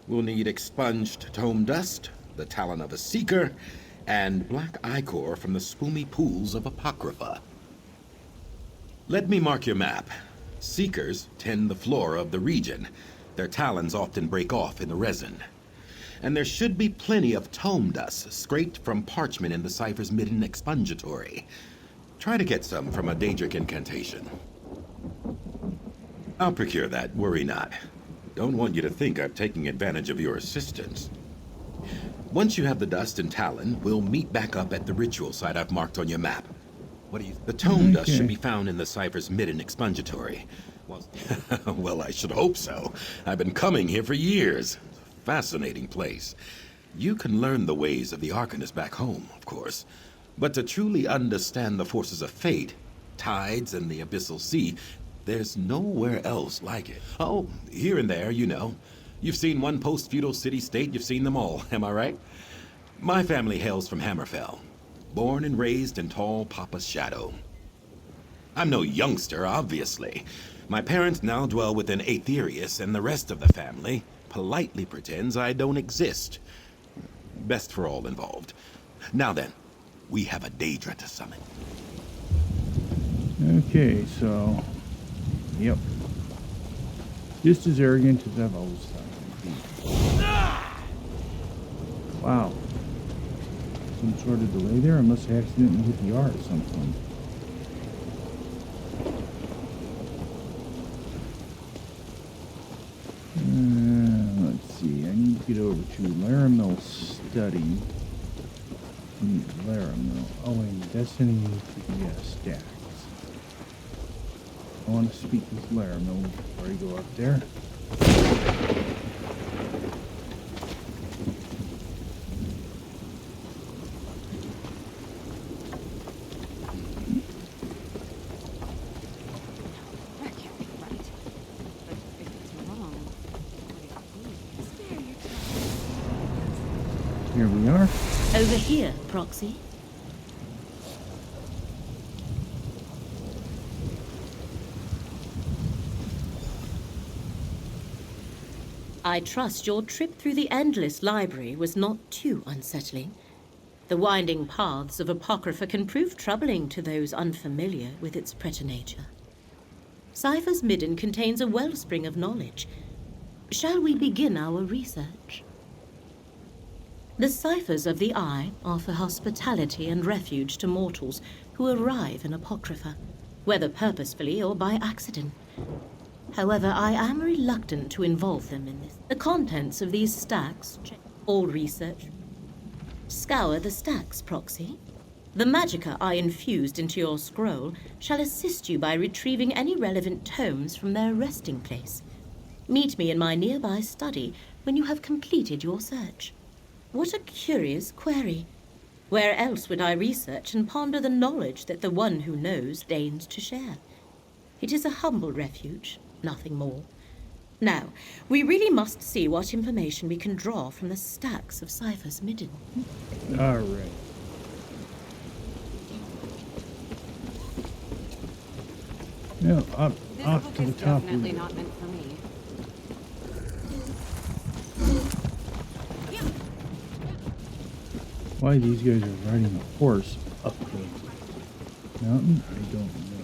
We'll need expunged tome dust, the talon of a seeker, and black ichor from the spoomy pools of Apocrypha. Let me mark your map. Seekers tend the flora of the region. Their talons often break off in the resin. And there should be plenty of tome dust scraped from parchment in the cipher's midden expungatory. Try to get some from a Daedric incantation. I'll procure that, worry not. Don't want you to think I'm taking advantage of your assistance. Once you have the dust and talon, we'll meet back up at the ritual site I've marked on your map. The tome dust should be found in the cipher's midden expungatory. Well, I should hope so. I've been coming here for years. Fascinating place. You can learn the ways of the Arcanist back home, of course. But to truly understand the forces of fate, tides and the abyssal sea, there's nowhere else like it. Oh, here and there, you know. You've seen one post-feudal city-state, you've seen them all, am I right? My family hails from Hammerfell, born and raised in tall Papa's shadow. I'm no youngster, obviously. My parents now dwell within Aetherius, and the rest of the family politely pretends I don't exist. Best for all involved. Now then, we have a Daedra to summon. Okay, so... Yep. Just as arrogant as I've always thought I'd be. Wow. Some sort of delay there? I must have accidentally hit the R at some point. Let's see. I need to get over to Laramel Study. Laramel. Oh, and Destiny to the stacks. I want to speak with Laramel before I go up there. Here we are. Over here, Proxy. I trust your trip through the endless library was not too unsettling. The winding paths of Apocrypha can prove troubling to those unfamiliar with its preternature. Cypher's Midden contains a wellspring of knowledge. Shall we begin our research? The ciphers of the Eye offer hospitality and refuge to mortals who arrive in Apocrypha, whether purposefully or by accident. However, I am reluctant to involve them in this. The contents of these stacks, all research. Scour the stacks, Proxy. The magicka I infused into your scroll shall assist you by retrieving any relevant tomes from their resting place. Meet me in my nearby study when you have completed your search. What a curious query. Where else would I research and ponder the knowledge that the one who knows deigns to share? It is a humble refuge, nothing more. Now, we really must see what information we can draw from the stacks of Cypher's Midden. All right. No, off to the top. Definitely not meant for me. Why these guys are riding a horse up the mountain, I don't know.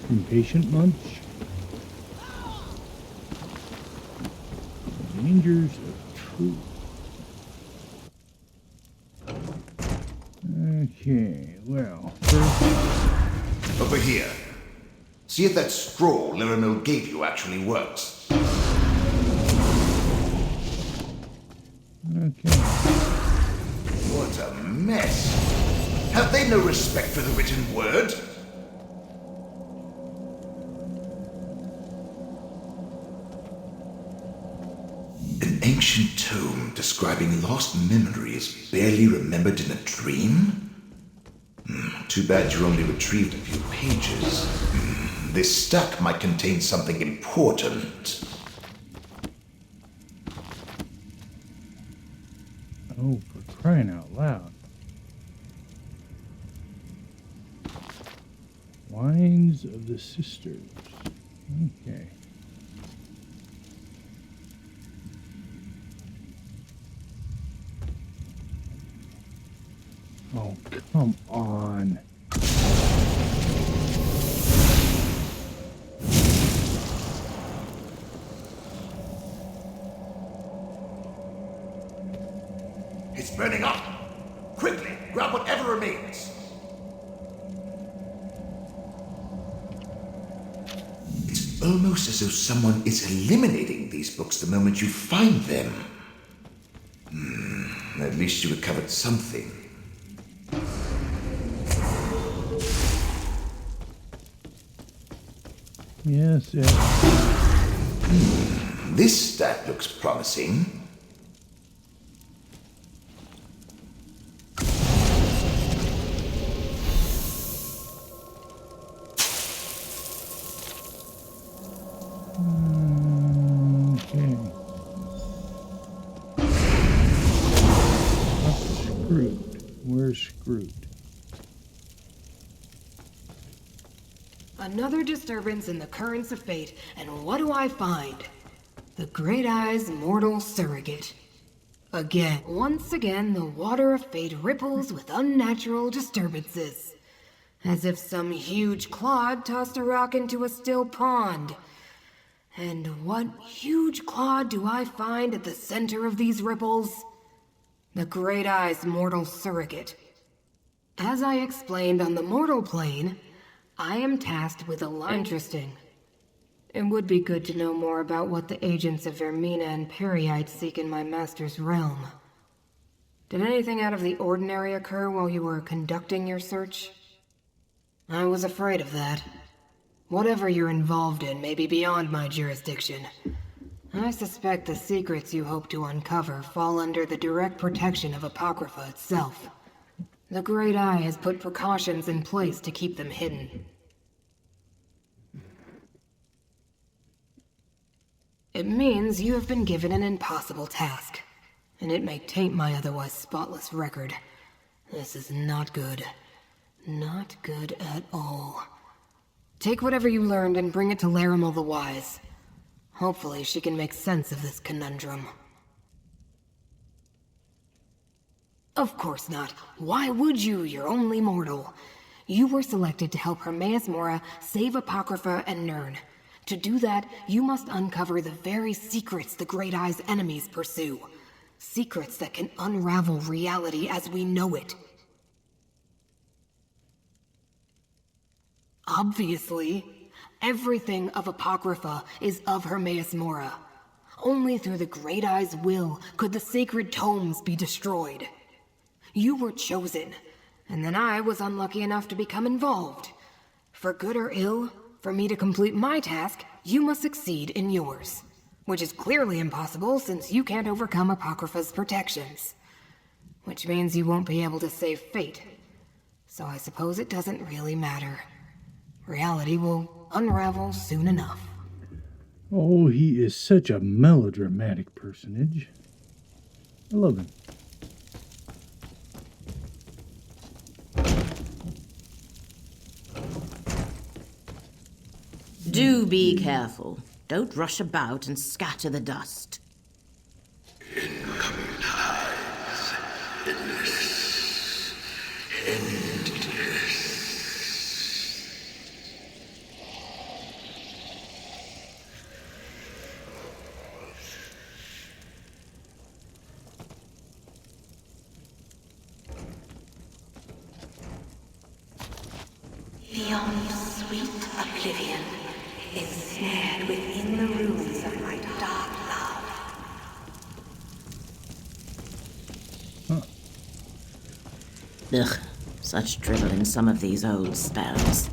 Impatient lunch? Dangers of truth. Okay, well, first... Over here. See if that scroll Laramel gave you actually works. Okay. What a mess. Have they no respect for the written word? An ancient tome describing lost memories barely remembered in a dream? Too bad you only retrieved a few pages. This stack might contain something important. Oh, for crying out loud. Wines of the Sisters. Okay. Oh, come on. It's burning up! Quickly, grab whatever remains! It's almost as though someone is eliminating these books the moment you find them. At least you recovered something. Yes, yes. This stack looks promising. we're screwed. Another disturbance in the currents of fate, and what do I find? The Great Eye's mortal surrogate. Once again, the water of fate ripples with unnatural disturbances. As if some huge clod tossed a rock into a still pond. And what huge clod do I find at the center of these ripples? The Great Eye's mortal surrogate. As I explained on the mortal plane, I am tasked with Interesting. It would be good to know more about what the agents of Hermina and Periite seek in my master's realm. Did anything out of the ordinary occur while you were conducting your search? I was afraid of that. Whatever you're involved in may be beyond my jurisdiction. I suspect the secrets you hope to uncover fall under the direct protection of Apocrypha itself. The Great Eye has put precautions in place to keep them hidden. It means you have been given an impossible task, and it may taint my otherwise spotless record. This is not good. Not good at all. Take whatever you learned and bring it to Larimel the Wise. Hopefully she can make sense of this conundrum. Of course not. Why would you? You're only mortal. You were selected to help Hermeous Mora save Apocrypha and Nirn. To do that, you must uncover the very secrets the Great Eye's enemies pursue. Secrets that can unravel reality as we know it. Obviously, everything of Apocrypha is of Hermeous Mora. Only through the Great Eye's will could the sacred tomes be destroyed. You were chosen, and then I was unlucky enough to become involved. For good or ill, for me to complete my task, you must succeed in yours. Which is clearly impossible since you can't overcome Apocrypha's protections. Which means you won't be able to save fate. So I suppose it doesn't really matter. Reality will unravel soon enough. Oh, he is such a melodramatic personage. I love him. Do be careful. Don't rush about and scatter the dust. Incoming tides. Endless. Endless. Beyond sweet oblivion is snared within the ruins of my dark love. Ugh, such drivel in some of these old spells.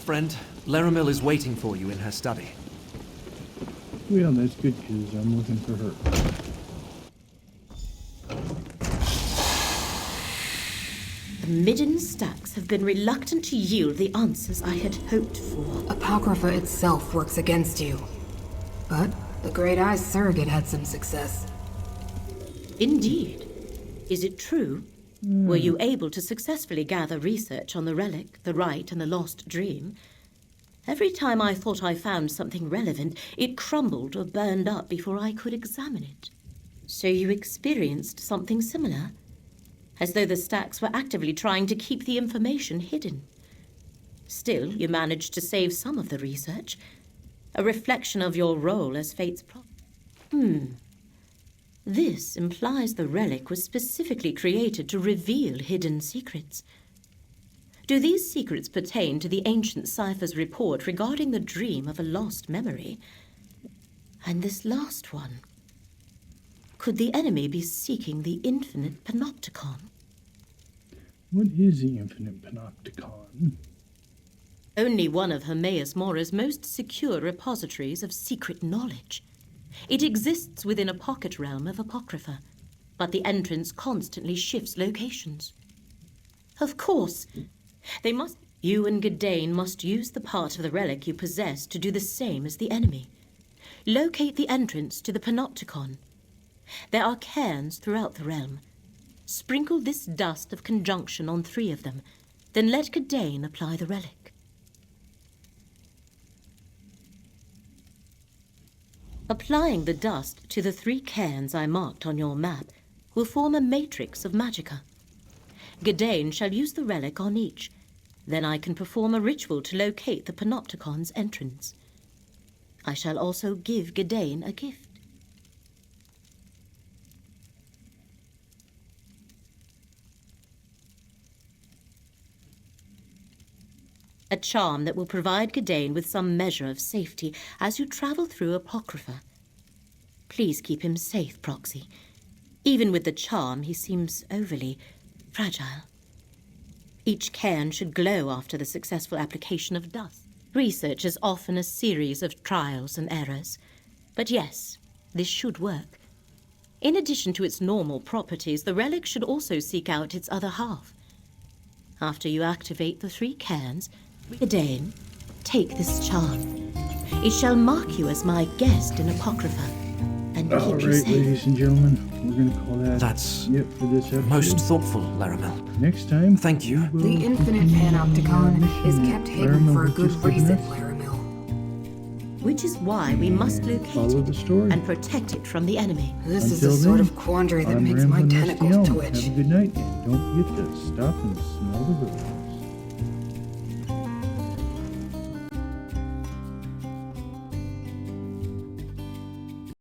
Friend, Larimel is waiting for you in her study. Well, that's good, because I'm looking for her. The Midden stacks have been reluctant to yield the answers I had hoped for. Apocrypha itself works against you. But the Great Eye's surrogate had some success. Indeed. Is it true? Were you able to successfully gather research on the relic, the rite, and the lost dream? Every time I thought I found something relevant, it crumbled or burned up before I could examine it. So you experienced something similar? As though the stacks were actively trying to keep the information hidden. Still, you managed to save some of the research. A reflection of your role as Fate's This implies the relic was specifically created to reveal hidden secrets. Do these secrets pertain to the ancient cipher's report regarding the dream of a lost memory? And this last one. Could the enemy be seeking the infinite panopticon? What is the infinite panopticon? Only one of Hermeous Mora's most secure repositories of secret knowledge. It exists within a pocket realm of Apocrypha, but the entrance constantly shifts locations. Of course, you and Gadain must use the part of the relic you possess to do the same as the enemy. Locate the entrance to the panopticon. There are cairns throughout the realm. Sprinkle this dust of conjunction on 3 of them, then let Gadain apply the relic. Applying the dust to the 3 cairns I marked on your map will form a matrix of magicka. Gadain shall use the relic on each. Then I can perform a ritual to locate the panopticon's entrance. I shall also give Gadain a gift. A charm that will provide Gadain with some measure of safety as you travel through Apocrypha. Please keep him safe, Proxy. Even with the charm, he seems overly fragile. Each cairn should glow after the successful application of dust. Research is often a series of trials and errors. But yes, this should work. In addition to its normal properties, the relic should also seek out its other half. After you activate the 3 cairns, Gadain, take this charm. It shall mark you as my guest in Apocrypha and keep you safe. Ladies and gentlemen, we're going to call that it for this episode. Most thoughtful, Laramel. Next time, thank you. The infinite panopticon is kept hidden for a good reason, Laramel. Which is why we must locate it and protect it from the enemy. This is the sort of quandary that makes my tentacles twitch. Have a good night, and don't forget to stop and smell the road.